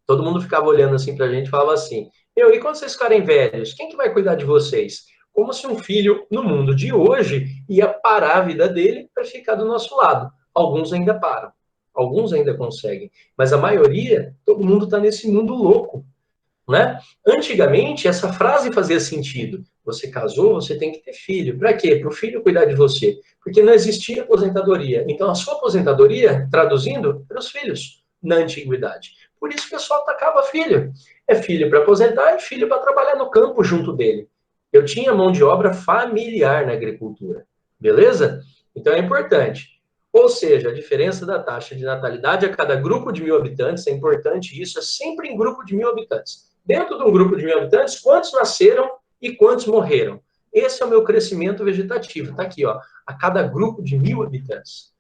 todo mundo ficava olhando assim pra gente e falava assim, e quando vocês ficarem velhos, quem que vai cuidar de vocês? Como se um filho, no mundo de hoje, ia parar a vida dele para ficar do nosso lado. Alguns ainda param, alguns ainda conseguem, mas a maioria, todo mundo está nesse mundo louco, né? Antigamente, essa frase fazia sentido. Você casou, você tem que ter filho. Para quê? Para o filho cuidar de você. Porque não existia aposentadoria. Então, a sua aposentadoria, traduzindo, era os filhos, na antiguidade. Por isso o pessoal atacava filho. É filho para aposentar e filho para trabalhar no campo junto dele. Eu tinha mão de obra familiar na agricultura. Beleza? Então, é importante. Ou seja, a diferença da taxa de natalidade a cada grupo de 1.000 habitantes, é importante isso, é sempre em grupo de 1.000 habitantes. Dentro de um grupo de 1.000 habitantes, quantos nasceram e quantos morreram? Esse é o meu crescimento vegetativo, tá aqui, ó, a cada grupo de 1.000 habitantes.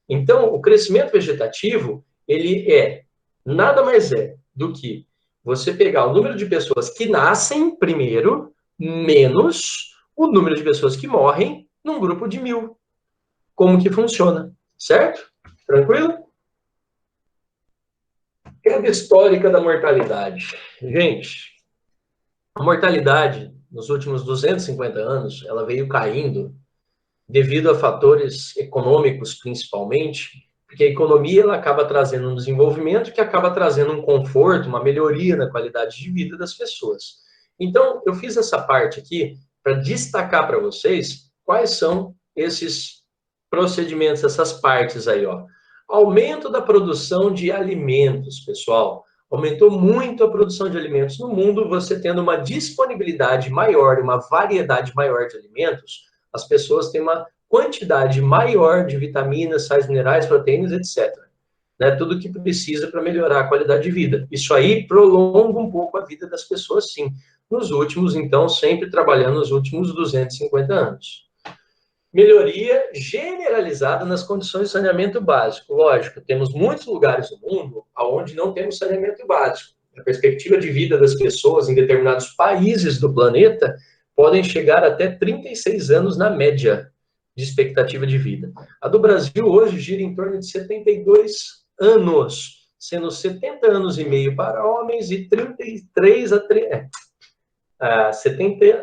Então, o crescimento vegetativo, ele nada mais do que você pegar o número de pessoas que nascem primeiro, menos o número de pessoas que morrem num grupo de 1.000. Como que funciona, certo? Tranquilo? Queda histórica da mortalidade. Gente, a mortalidade nos últimos 250 anos, ela veio caindo devido a fatores econômicos, principalmente, porque a economia ela acaba trazendo um desenvolvimento que acaba trazendo um conforto, uma melhoria na qualidade de vida das pessoas. Então, eu fiz essa parte aqui para destacar para vocês quais são esses procedimentos, essas partes aí, ó. Aumento da produção de alimentos, pessoal. Aumentou muito a produção de alimentos no mundo, você tendo uma disponibilidade maior, uma variedade maior de alimentos, as pessoas têm uma quantidade maior de vitaminas, sais minerais, proteínas, etc. Né? Tudo que precisa para melhorar a qualidade de vida. Isso aí prolonga um pouco a vida das pessoas, sim. Nos últimos, então, sempre trabalhando nos últimos 250 anos. Melhoria generalizada nas condições de saneamento básico. Lógico, temos muitos lugares no mundo onde não temos saneamento básico. A perspectiva de vida das pessoas em determinados países do planeta podem chegar até 36 anos na média de expectativa de vida. A do Brasil hoje gira em torno de 72 anos, sendo 70 anos e meio para homens e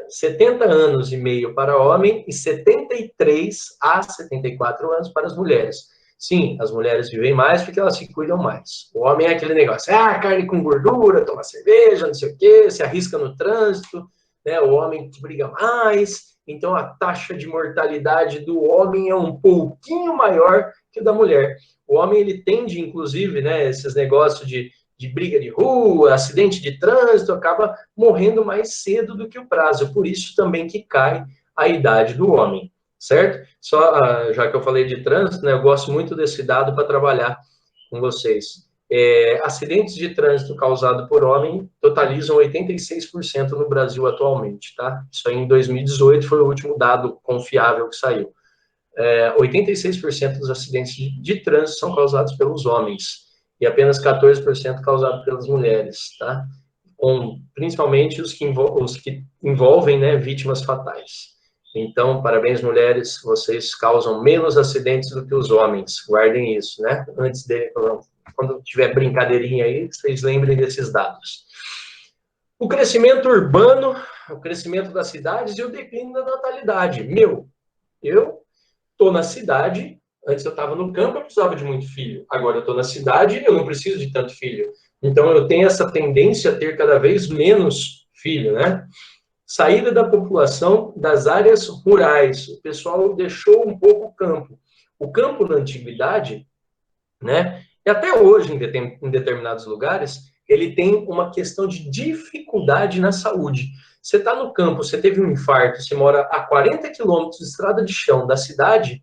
70 anos e meio para homem e 73 a 74 anos para as mulheres. Sim, as mulheres vivem mais porque elas se cuidam mais. O homem é aquele negócio, carne com gordura, toma cerveja, não sei o quê, se arrisca no trânsito, né? O homem briga mais, então a taxa de mortalidade do homem é um pouquinho maior que da mulher. O homem, ele tende, inclusive, né, esses negócios de briga de rua, acidente de trânsito, acaba morrendo mais cedo do que o prazo. Por isso também que cai a idade do homem, certo? Só, já que eu falei de trânsito, né, eu gosto muito desse dado para trabalhar com vocês. Acidentes de trânsito causados por homem totalizam 86% no Brasil atualmente, tá? Isso aí em 2018 foi o último dado confiável que saiu. 86% dos acidentes de trânsito são causados pelos homens e apenas 14% causados pelas mulheres, tá? Principalmente os que envolvem, né, vítimas fatais. Então, parabéns, mulheres, vocês causam menos acidentes do que os homens, guardem isso, né? Antes de, quando tiver brincadeirinha aí, vocês lembrem desses dados. O crescimento urbano, o crescimento das cidades e o declínio da natalidade. Eu estou na cidade, antes eu estava no campo, eu precisava de muito filho. Agora eu estou na cidade, eu não preciso de tanto filho. Então eu tenho essa tendência a ter cada vez menos filho, né? Saída da população das áreas rurais. O pessoal deixou um pouco o campo. O campo na antiguidade, né? E até hoje, em determinados lugares, ele tem uma questão de dificuldade na saúde. Você está no campo, você teve um infarto, você mora a 40 quilômetros de estrada de chão da cidade,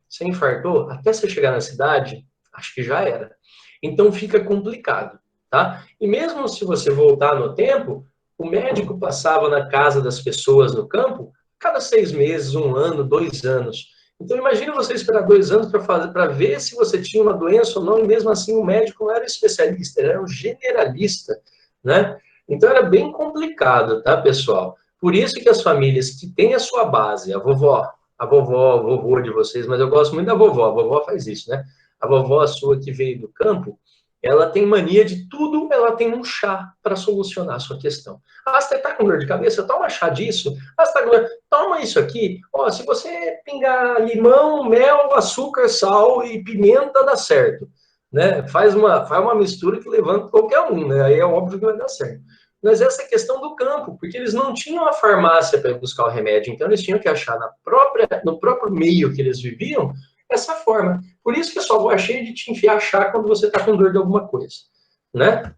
você infartou, até você chegar na cidade, acho que já era. Então fica complicado, tá? E mesmo se você voltar no tempo, o médico passava na casa das pessoas no campo, cada 6 meses, 1 ano, 2 anos. Então imagina você esperar 2 anos para ver se você tinha uma doença ou não, e mesmo assim o médico não era especialista, ele era um generalista, né? Então era bem complicado, tá, pessoal? Por isso que as famílias que têm a sua base, a vovó, o vovô de vocês, mas eu gosto muito da vovó, a vovó faz isso, né? A vovó sua que veio do campo, ela tem mania de tudo, ela tem um chá para solucionar a sua questão. Ah, você está com dor de cabeça? Toma chá disso. Ah, você tá com dor... Toma isso aqui. Ó, se você pingar limão, mel, açúcar, sal e pimenta, dá certo. Né? Faz uma mistura que levanta qualquer um, né? Aí é óbvio que vai dar certo. Mas essa é a questão do campo, porque eles não tinham a farmácia para buscar o remédio, então eles tinham que achar no próprio meio que eles viviam essa forma. Por isso que a sua avó é cheia de te enfiar chá quando você está com dor de alguma coisa, né?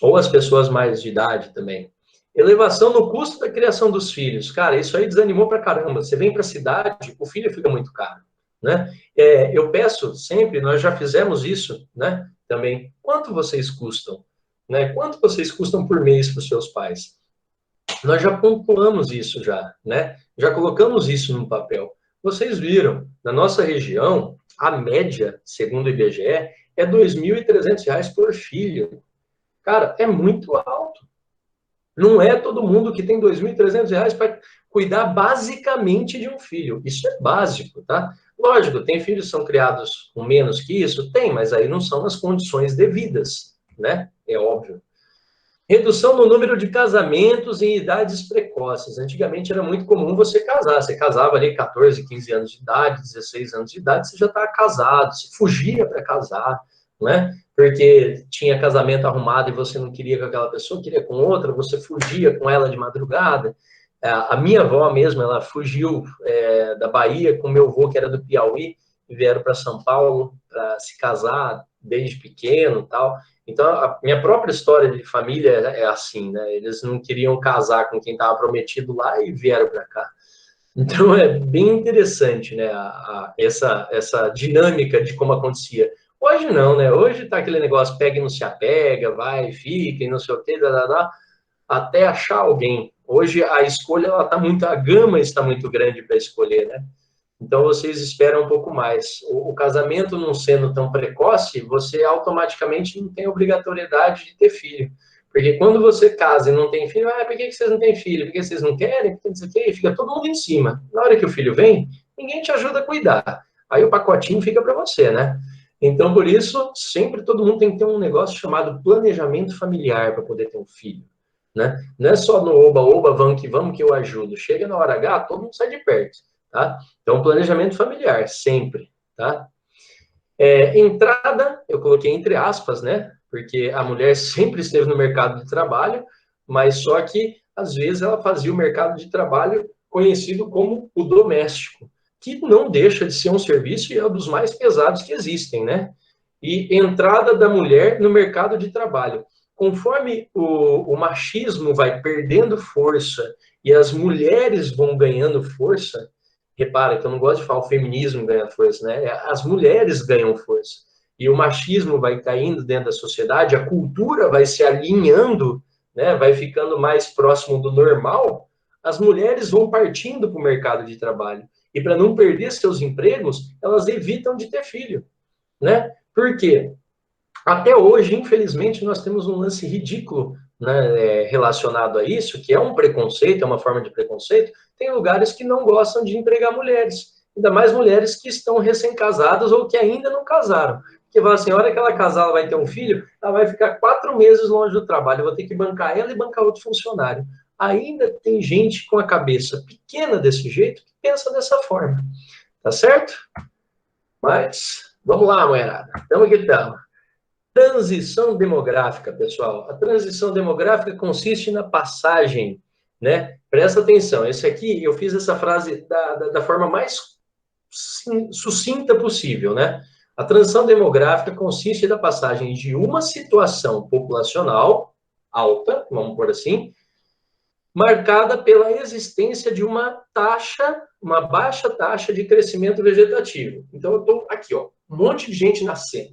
Ou as pessoas mais de idade também. Elevação no custo da criação dos filhos. Cara, isso aí desanimou pra caramba. Você vem pra cidade, o filho fica muito caro. né? Eu peço sempre, nós já fizemos isso, né? Também, quanto vocês custam? Né? Quanto vocês custam por mês para os seus pais? Nós já pontuamos isso já, né? Já colocamos isso no papel. Vocês viram, na nossa região, a média, segundo o IBGE, é R$ 2.300 por filho. Cara, é muito alto. Não é todo mundo que tem R$ 2.300 para cuidar basicamente de um filho. Isso é básico, tá? Lógico, tem filhos que são criados com menos que isso? Tem, mas aí não são as condições devidas, né? É óbvio. Redução no número de casamentos em idades precoces. Antigamente era muito comum você casar. Você casava ali 14, 15 anos de idade, 16 anos de idade, você já estava casado, você fugia para casar, né? Porque tinha casamento arrumado e você não queria com aquela pessoa, queria com outra, você fugia com ela de madrugada. A minha avó mesmo, ela fugiu da Bahia com meu avô, que era do Piauí, e vieram para São Paulo para se casar desde pequeno e tal. Então, a minha própria história de família é assim, né? Eles não queriam casar com quem estava prometido lá e vieram para cá. Então, é bem interessante, né? Essa dinâmica de como acontecia. Hoje não, né? Hoje tá aquele negócio, pega e não se apega, vai, fica e não sei o quê, até achar alguém. Hoje a escolha, a gama está muito grande para escolher, né? Então, vocês esperam um pouco mais. O casamento não sendo tão precoce, você automaticamente não tem obrigatoriedade de ter filho. Porque quando você casa e não tem filho, por que vocês não têm filho? Porque vocês não querem? Porque não sei o quê, fica todo mundo em cima. Na hora que o filho vem, ninguém te ajuda a cuidar. Aí o pacotinho fica para você, né? Então, por isso, sempre todo mundo tem que ter um negócio chamado planejamento familiar para poder ter um filho, né? Não é só no oba-oba, vamos que eu ajudo. Chega na hora H, todo mundo sai de perto. Tá? Então, planejamento familiar, sempre, tá? Entrada, eu coloquei entre aspas, né? Porque a mulher sempre esteve no mercado de trabalho, mas só que, às vezes, ela fazia o mercado de trabalho conhecido como o doméstico, que não deixa de ser um serviço e é um dos mais pesados que existem, né? E entrada da mulher no mercado de trabalho. Conforme o machismo vai perdendo força e as mulheres vão ganhando força, repara que eu não gosto de falar o feminismo ganha força, né? As mulheres ganham força. E o machismo vai caindo dentro da sociedade, a cultura vai se alinhando, né? Vai ficando mais próximo do normal, as mulheres vão partindo para o mercado de trabalho. E para não perder seus empregos, elas evitam de ter filho, né? Por quê? Até hoje, infelizmente, nós temos um lance ridículo, né, relacionado a isso, que é um preconceito, é uma forma de preconceito. Tem lugares que não gostam de empregar mulheres, ainda mais mulheres que estão recém-casadas ou que ainda não casaram. Porque fala assim, a hora que ela casar, ela vai ter um filho, ela vai ficar 4 meses longe do trabalho, eu vou ter que bancar ela e bancar outro funcionário. Ainda tem gente com a cabeça pequena desse jeito que pensa dessa forma, tá certo? Mas, vamos lá, mulherada, estamos que estamos. Transição demográfica, pessoal. A transição demográfica consiste na passagem, né? Presta atenção, esse aqui, eu fiz essa frase da forma mais sucinta possível, né? A transição demográfica consiste na passagem de uma situação populacional alta, vamos por assim, marcada pela existência de uma baixa taxa de crescimento vegetativo. Então, eu estou aqui, ó, um monte de gente nascendo,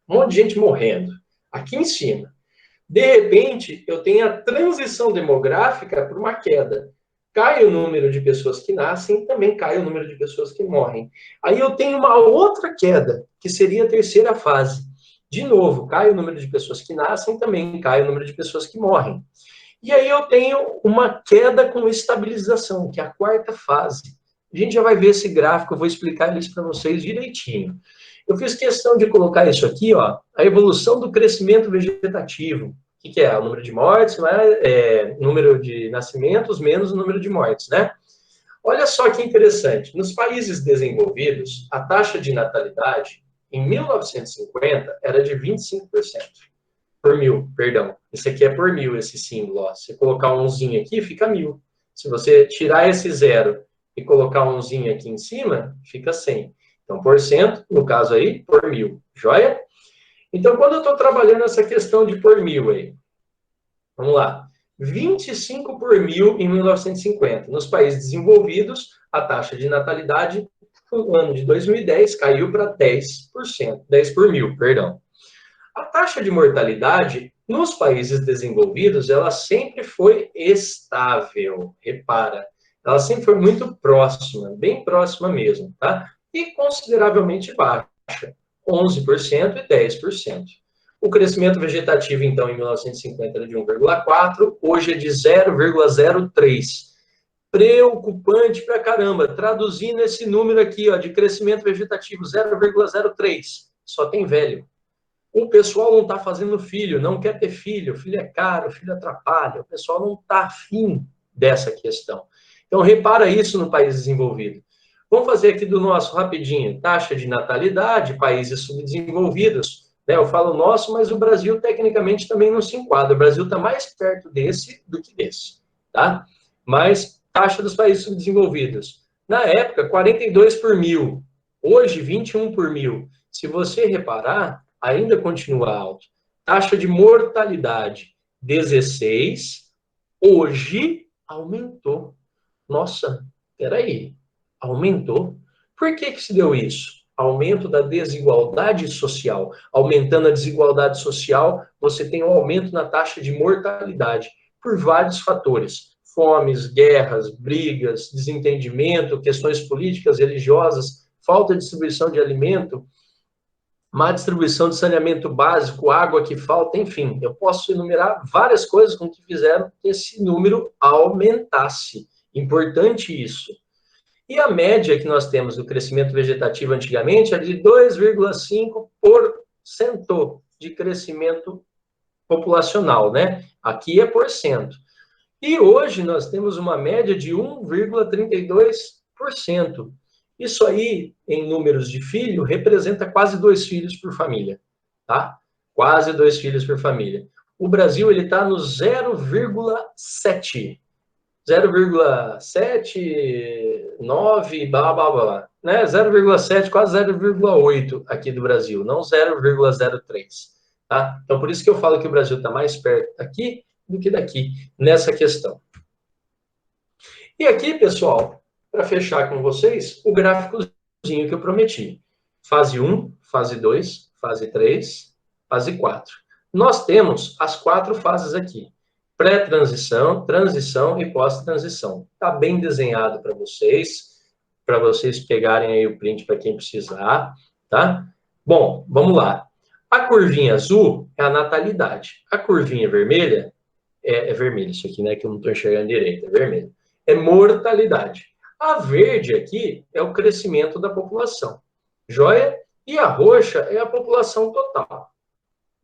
um monte de gente morrendo, aqui em cima. De repente, eu tenho a transição demográfica para uma queda. Cai o número de pessoas que nascem, também cai o número de pessoas que morrem. Aí eu tenho uma outra queda, que seria a terceira fase. De novo, cai o número de pessoas que nascem, também cai o número de pessoas que morrem. E aí eu tenho uma queda com estabilização, que é a quarta fase. A gente já vai ver esse gráfico, eu vou explicar isso para vocês direitinho. Eu fiz questão de colocar isso aqui, ó, a evolução do crescimento vegetativo. O que é? O número de mortes, né? Número de nascimentos menos o número de mortes, né? Olha só que interessante. Nos países desenvolvidos, a taxa de natalidade, em 1950, era de 25%. Por mil, perdão. Esse aqui é por mil, esse símbolo, ó. Se colocar um umzinho aqui, fica 1000. Se você tirar esse zero e colocar um umzinho aqui em cima, fica 100. Então, porcento, no caso aí, por 1000. Joia? Então, quando eu estou trabalhando essa questão de por 1000 aí, vamos lá. 25 por 1000 em 1950. Nos países desenvolvidos, a taxa de natalidade no ano de 2010 caiu para 10%, 10 por mil, perdão. A taxa de mortalidade nos países desenvolvidos, ela sempre foi estável, repara. Ela sempre foi muito próxima, bem próxima mesmo, tá? E consideravelmente baixa, 11% e 10%. O crescimento vegetativo, então, em 1950 era de 1,4, hoje é de 0,03. Preocupante pra caramba. Traduzindo esse número aqui, ó, de crescimento vegetativo, 0,03. Só tem velho. O pessoal não está fazendo filho, não quer ter filho. Filho é caro, filho atrapalha. O pessoal não está afim dessa questão. Então, repara isso no país desenvolvido. Vamos fazer aqui do nosso rapidinho. Taxa de natalidade, países subdesenvolvidos. Eu falo nosso, mas o Brasil tecnicamente também não se enquadra. O Brasil está mais perto desse do que desse, tá? Mas taxa dos países subdesenvolvidos. Na época, 42 por mil. Hoje, 21 por mil. Se você reparar, ainda continua alto. Taxa de mortalidade, 16. Hoje, aumentou. Nossa, peraí. Aumentou? Por que se deu isso? Aumento da desigualdade social. Aumentando a desigualdade social, você tem um aumento na taxa de mortalidade por vários fatores. Fomes, guerras, brigas, desentendimento, questões políticas, religiosas, falta de distribuição de alimento, má distribuição de saneamento básico, água que falta, enfim. Eu posso enumerar várias coisas com que fizeram que esse número aumentasse. Importante isso. E a média que nós temos do crescimento vegetativo antigamente é de 2,5% de crescimento populacional, né? Aqui é porcento. E hoje nós temos uma média de 1,32%. Isso aí, em números de filho, representa quase 2 filhos por família, tá? Quase 2 filhos por família. O Brasil, ele está no 0,7%. 0,79, blá, blá, blá, né? 0,7, quase 0,8 aqui do Brasil, não 0,03, tá? Então, por isso que eu falo que o Brasil está mais perto daqui do que daqui, nessa questão. E aqui, pessoal, para fechar com vocês, o gráficozinho que eu prometi. Fase 1, fase 2, fase 3, fase 4. Nós temos as 4 fases aqui. Pré-transição, transição e pós-transição. Está bem desenhado para vocês pegarem aí o print para quem precisar, tá? Bom, vamos lá. A curvinha azul é a natalidade. A curvinha vermelha, é vermelho isso aqui, né, que eu não estou enxergando direito, é vermelho. É mortalidade. A verde aqui é o crescimento da população, joia? E a roxa é a população total.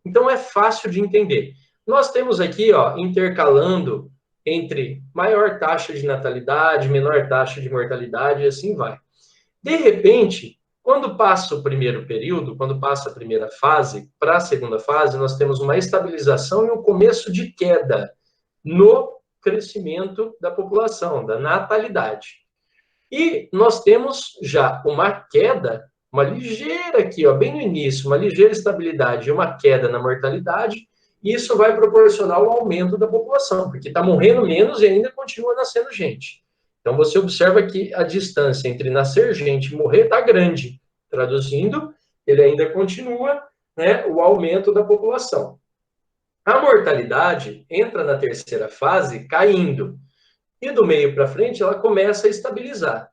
Então, é fácil de entender. Nós temos aqui, ó, intercalando entre maior taxa de natalidade, menor taxa de mortalidade, e assim vai. De repente, quando passa o primeiro período, quando passa a primeira fase, para a segunda fase, nós temos uma estabilização e um começo de queda no crescimento da população, da natalidade. E nós temos já uma queda, uma ligeira aqui, ó, bem no início, uma ligeira estabilidade e uma queda na mortalidade. Isso vai proporcionar o aumento da população, porque está morrendo menos e ainda continua nascendo gente. Então, você observa que a distância entre nascer gente e morrer está grande. Traduzindo, ele ainda continua, né, o aumento da população. A mortalidade entra na terceira fase caindo. E do meio para frente, ela começa a estabilizar.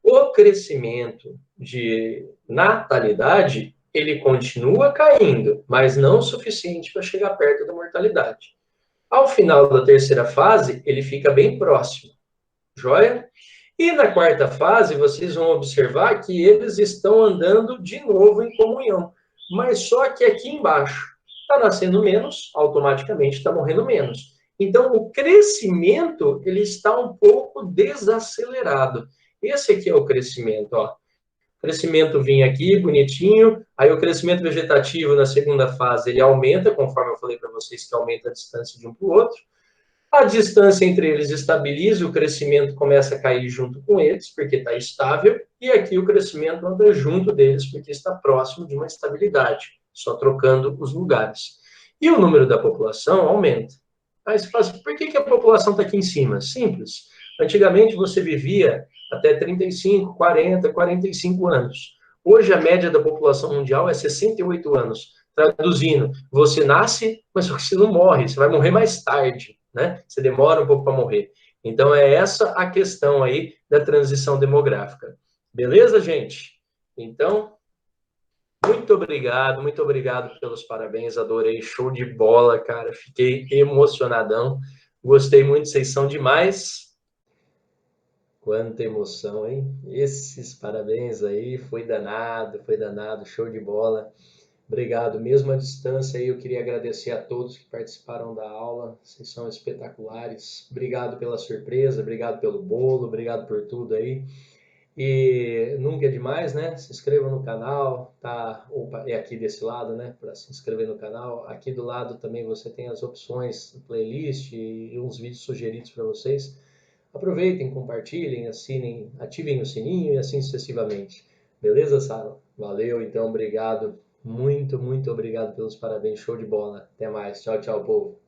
O crescimento de natalidade, ele continua caindo, mas não o suficiente para chegar perto da mortalidade. Ao final da terceira fase, ele fica bem próximo. Joia? E na quarta fase, vocês vão observar que eles estão andando de novo em comunhão. Mas só que aqui embaixo, está nascendo menos, automaticamente está morrendo menos. Então, o crescimento, ele está um pouco desacelerado. Esse aqui é o crescimento, ó. O crescimento vinha aqui, bonitinho. Aí o crescimento vegetativo na segunda fase, ele aumenta, conforme eu falei para vocês, que aumenta a distância de um para o outro. A distância entre eles estabiliza, o crescimento começa a cair junto com eles, porque está estável. E aqui o crescimento anda junto deles, porque está próximo de uma estabilidade, só trocando os lugares. E o número da população aumenta. Aí você fala assim, por que a população está aqui em cima? Simples. Antigamente você vivia até 35, 40, 45 anos. Hoje a média da população mundial é 68 anos. Traduzindo, você nasce, mas você não morre, você vai morrer mais tarde, né? Você demora um pouco para morrer. Então é essa a questão aí da transição demográfica. Beleza, gente? Então, muito obrigado pelos parabéns, adorei, show de bola, cara, fiquei emocionadão, gostei muito, vocês são demais. Quanta emoção, hein? Esses parabéns aí, foi danado, show de bola. Obrigado, mesmo à distância aí, eu queria agradecer a todos que participaram da aula, vocês são espetaculares. Obrigado pela surpresa, obrigado pelo bolo, obrigado por tudo aí. E nunca é demais, né? Se inscreva no canal, tá? Opa, é aqui desse lado, né? Para se inscrever no canal. Aqui do lado também você tem as opções, playlist e uns vídeos sugeridos para vocês. Aproveitem, compartilhem, assinem, ativem o sininho e assim sucessivamente. Beleza, Sara? Valeu, então, obrigado. Muito obrigado pelos parabéns. Show de bola. Até mais. Tchau, tchau, povo.